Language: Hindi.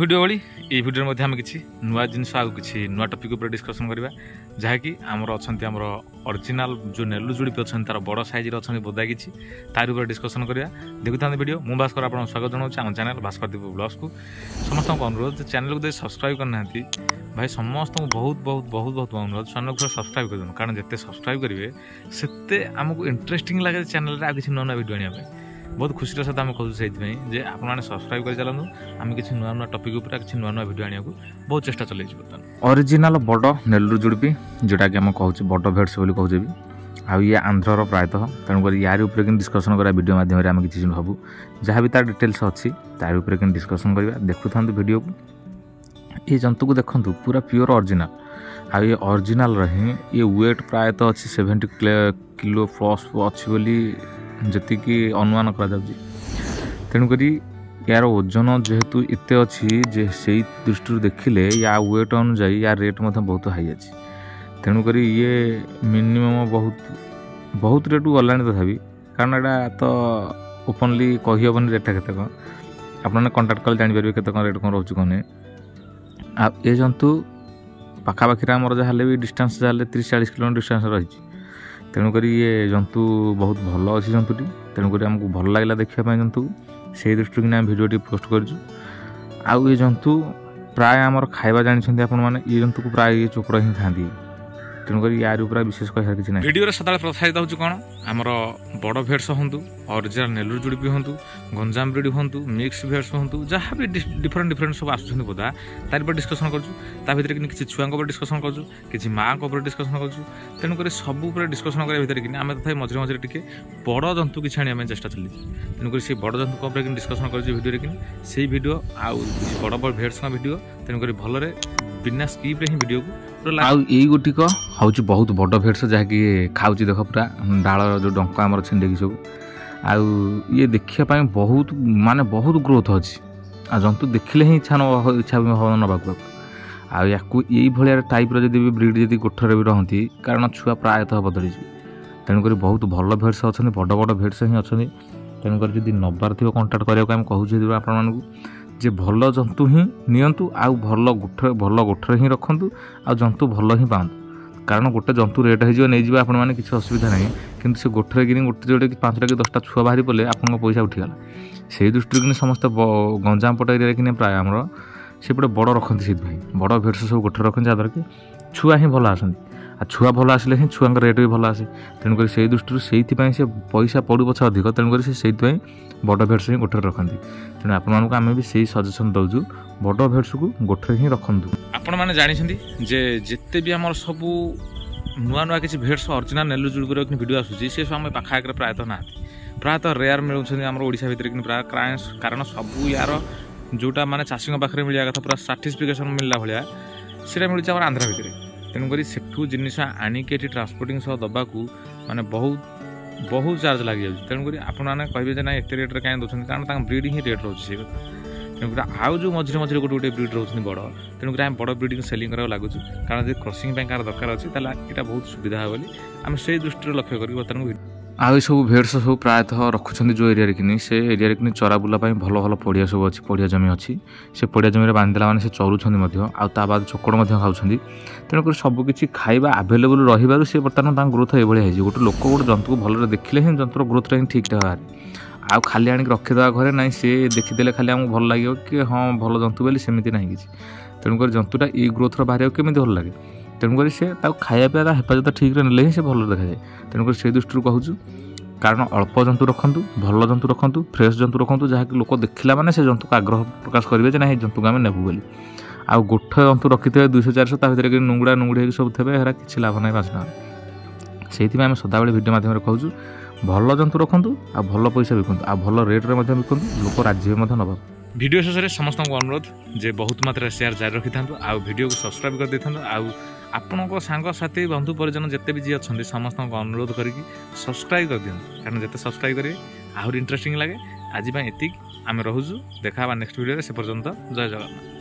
वीडियो भाई ये वीडियो में आम किसी नुआ जिनस आउ कि नुआ टपिक उपर डिस्कसन करवा जहाँकि आमर अच्छा आमर ओरिजिनल जो नेलु जुड़ी अच्छा तार बड़ सैज्र अच्छा बोधा किसी तार उपर डिस्कसन करवा देखु था वीडियो मु भास्कर आपको स्वागत जनाऊँ आम चैनल भास्कर दीप ब्लॉग्स को समस्त अनुरोध चैनल को सब्सक्राइब करना भाई समस्त बहुत बहुत बहुत बहुत अनुरोध चैनल को सब्सक्राइब कर दूँ कारण जिते सब्सक्राइब करेंगे से आमको इंटरेस्टिंग लगे चैनल आ किसी नुआ नुआ वीडियो आने बहुत खुशी सहित आम कहूँ से आपने सब्सक्राइब कर चलूँ आम किसी नुआ नुआ टपिक उपर किसी नुआ नुआ वीडियो आने को बहुत चेष्टा चलती बर्तमान ओरिजिनल बड़ नेलु जुड़पी जोटा कि आम कहूँ बड़ भेट्स बोली कहूँ भी आउ ये आंध्रर प्रायतः तेणुक यार उपर कि डिस्कसन करा वीडियो माध्यम आम किसी भावु जहाँ भी तार डिटेल्स अच्छी तार उपर कि डिस्कसन करवा देखु था वीडियो को ये जंतु को देखूँ पूरा प्योर ओरिजिनल आ ये ओरिजिनल रही ये वेट प्रायतः अच्छी 70 किलो प्लस अच्छी बोली जी अनुमान करा तेणुक यार ओजन जेहेतु एत अच्छी जे से दृष्टि देखिले या वेट अनुजाई या रेट बहुत हाई अच्छी तेणुक ये मिनिमम बहुत रेट गला तथापि कारण यहाँ तो ओपनली कहीहबन रेटा केत कौन आपने कंटाक्ट कले जापर केत रेट कौन रोच कौन आ ये जंतु पाखापाखि आमर जहाँ भी डिस्टेंस जहाँ 30-40 किलोमीटर डिस्टेंस रही तेणुक ये जंतु बहुत भल अच्छी जंतुटी तेणुक आमको भल लगे देखापी जंतु से दृष्टि कि भिडियोटी पोस्ट करूँ ये जंतु प्राय आमर खाଇବା जानते आपण मैंने ये जंतु को प्राय ये चोपड़ ही खाती तेणुक यार ऊपर विशेष कह कि ना वीडियो सदा प्रसारित हो कौन आमर बड़ भेट्स हूँ ओरिजिनल नेलु जुड़पी हूँ गंजाम ब्रीड हूँ मिक्स भेट्स हूँ जहाँ भी डिफरेंट डिफरेंट सब आसुँच बोधा तार पर डिस्कसन कर किसी छुआ डिस्कसन कर माँ डिस्कसन कर तेणुक सब डिस्कसन करा भितर कि आम तथा मझे मझे टे बड़ जंतु किसी आने चेष्टा चली तेणुक से बड़ जंतु डिस्कसन कर से भिडियो आउ बड़ बड़ भेट्स भिडियो तेणुक भलरे बिना स्किप ही वीडियो को आई गोटिक हूँ बहुत बड़ भेट्स जहाँकि खाऊँ देख पूरा डाल जो डंका आम छिंडेकी सब आउ ये देखापी बहुत माने बहुत ग्रोथ अच्छी आ जंतु देखिले ही इच्छा हम नवाक आया भाया टाइप जब भी ब्रिड जब गोठर भी रहती कारण छुआ प्रायतः बदली तेणुक बहुत भल भेट्स अच्छा बड़ बड़ भेट्स ही अच्छा तेणुक जब नबार थी कंटाक्ट कराया कहूँ आपको जे भल जंतु ही नियंतु आउ भल गोठर ही रखु आ जंतु भल ही पातु कारण गोटे जंतु रेट हो नहीं आपण मैंने किसी असुविधा ना कि से गोठर कि गोटे जोड़े 5टा कि 10टा छुआ बाहरी पड़े आपन पैसा उठीगला से दृष्टि कि समस्त गंजाम पट एरिया कि प्राय आमर सेपटे बड़ रखती से बड़ भेट्स सब गोठर रखते जहाँद्वारा कि छुआ ही भल आसती आ छुआ भल आसिले ही छुआ रेट भी भल आसे तेणुक से दृष्टि से पैसा पड़ू पछे अधिक तेणुक से बड़ भेट्स ही गोठर रखती तेणु आपको आम भी से सजेसन दौचु बड़ भेट्स को गोठर ही रखु आपण मैंने जानते जे जिते भी आम सब नुआ नुआ किसी भेट्स ओरिजिनल नेलु जुड़कर वीडियो आसूसी से सब आम पाखापाखि प्रायतः ना प्रायतः रेयर मिलूँ आम ओडिशा भितर कि प्राय कारण सब यार जोटा माने चाषी पाखे मिलवा कथा पूरा सर्टिफिकेशन मिलला भाया से मिलूँ आम आंध्र भितर तेणुक से जिनस आणिक ट्रांसपोर्टिंग सह दबा माने बहुत चार्ज लग जाए तेणुक आपने कहे ना एत रेट्रे कहीं दौरान कारण ब्रिड ही रेट रोचे तेणुक आउ जो मझे मझे गोटे गोटे ब्रिड रोचे बड़ तेणुक आम बड़ ब्रिडिंग सेलिंग करा लगुच कारण जब क्रसिंग कार दरकार अच्छे यहाँ बहुत सुविधा है आम से दृष्टि लक्ष्य कर बर्तमान आउ सब भेट्स सब प्रायतः रखुच्च जो एरिया कि से एरिया कि चरा बुलापाई भल भल पड़िया सब अच्छी पड़िया जमी अच्छी से पड़िया जमी बांधिदेला मैंने से चरुंच बाद चोकड़ खाऊँ तेणुक सबकि खाଇବା आभेलेबल रही से बर्तमान ग्रोथ ये गोटे लोक गोटे जंतु को भल देखिले ही जंतुर ग्रोथ ही ठीक बाहर आउ खाली आनिक रखिदेवा घरे ना सी देखीदे खाली आमको भल लगे कि हाँ भल जंतु बोली सेमती ना किसी तेणुक जंतुटा ये ग्रोथर बाहर केमी भल लगे तेणुक से खाया पीवा हेफाजत ठीक ने ही से भल देखा जाए तेणुक से दृष्टि कहूँ कारण अल्प जंतु रखु भल जंतु रखु फ्रेश जंतु रखु जहाँकि लोक देखला मैंने से जंतु को आग्रह प्रकाश करेंगे ना जंतु को आम नेबू बोली आउ गोठे जंतु रखी थे 200-400 भर नुंगुड़ा नुंगुड़ी सब थे है किसी लाभ ना 5 टଙ୍କା से आम सदाबे भिडियो मध्यम कहूँ भल जंतु रखु आ भल पैसा बिकु आ भल रेट्रे बिकु लोक राज्य नवा वीडियो शेष में समस्त को अनुरोध जे बहुत मात्रा शेयर जारी रखी था वीडियो को सब्सक्राइब कर दे आपण सांगसाथी बंधु परिजन जिते भी जी अच्छा समस्त को अनुरोध करके सब्सक्राइब कर दिखाँ कारण जिते सब्सक्राइब करेंगे आहरी इंटरेस्टिंग लगे आज एतिक आम रोचु देखा नेक्स्ट वीडियो से पर्यंत जय जगन्नाथ।